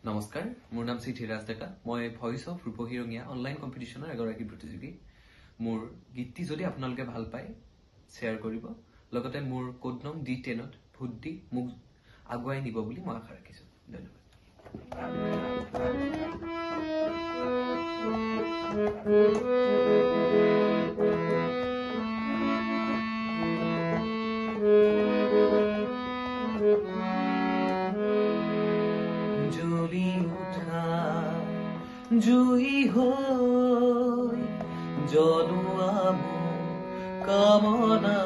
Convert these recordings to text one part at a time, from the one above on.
নমস্কাৰ, মোৰ নাম শ্ৰী ধীৰাজ ডেকা। মই voice of Rupahi Rangia online কম্পিটিশ্যনৰ এগৰাকী প্ৰতিযোগী। মোৰ গীতটি যদি আপোনালোকে ভাল পায় শ্বেয়াৰ কৰিব, লগতে মোৰ কোড নং D10ত ভোট দি মোক আগুৱাই নিব বুলি মই আশা ৰাখিছোঁ। ধন্যবাদ। জ্বলি উঠা জুই হৈ জ্বলোৱা মোৰ কামনা,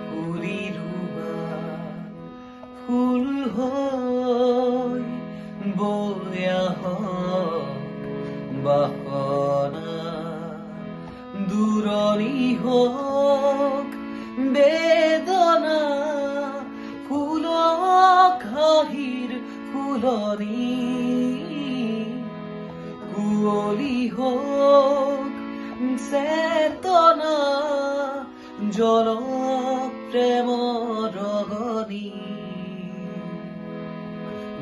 ফুলি ৰোৱা ফুল হৈ বৈ আহক বাসনা, দূৰণি হওক বেদনা, ফুলক হাঁহিৰ ফুলনি, কুঁৱলী হওক চেতনা, জলক প্ৰেমৰ ৰগনি,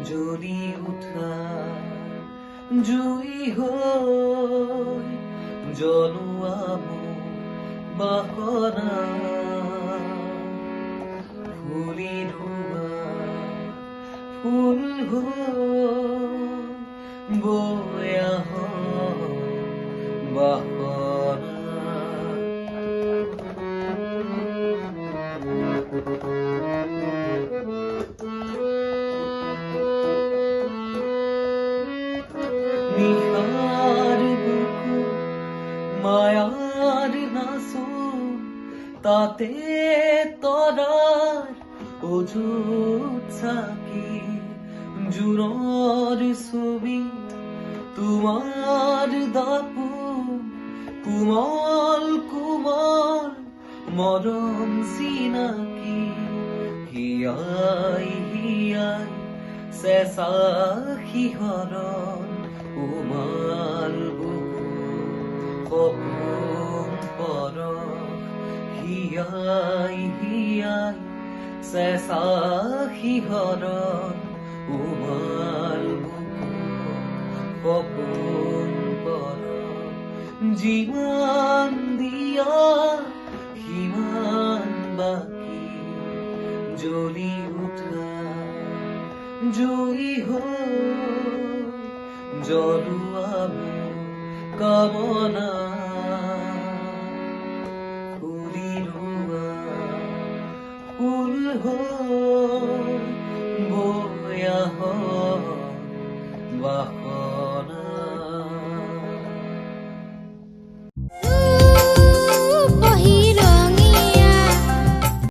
জ্বলি উঠা জুই হৈ জ্বলোৱা মোৰ বাসনা, ফুলি ৰোৱা ফুল হৈ বৈ আহক বাসনা। নিশাৰ বুকু মায়াৰ নাচোন, তাতে তৰাৰ অযুত চাকি, জোৰৰ ছবিত তোমাৰ দাপোন, কোমল কোমল মৰম চিনাকি, হিয়াই হিয়াই চেঁচা শিহৰণ, উমাল বুকু সপোন পৰশ, হিয়াই হিয়াই চেঁচা শিহৰণ, উমাল বুকু সপোন পৰশ, যিমান দিয়া সিমান বাকী, জ্বলি উঠা জুই হৈ জ্বলোৱা মোৰ কামনা, ফুলি ৰোৱা ফুল হৈ বৈ আহক বাসনা।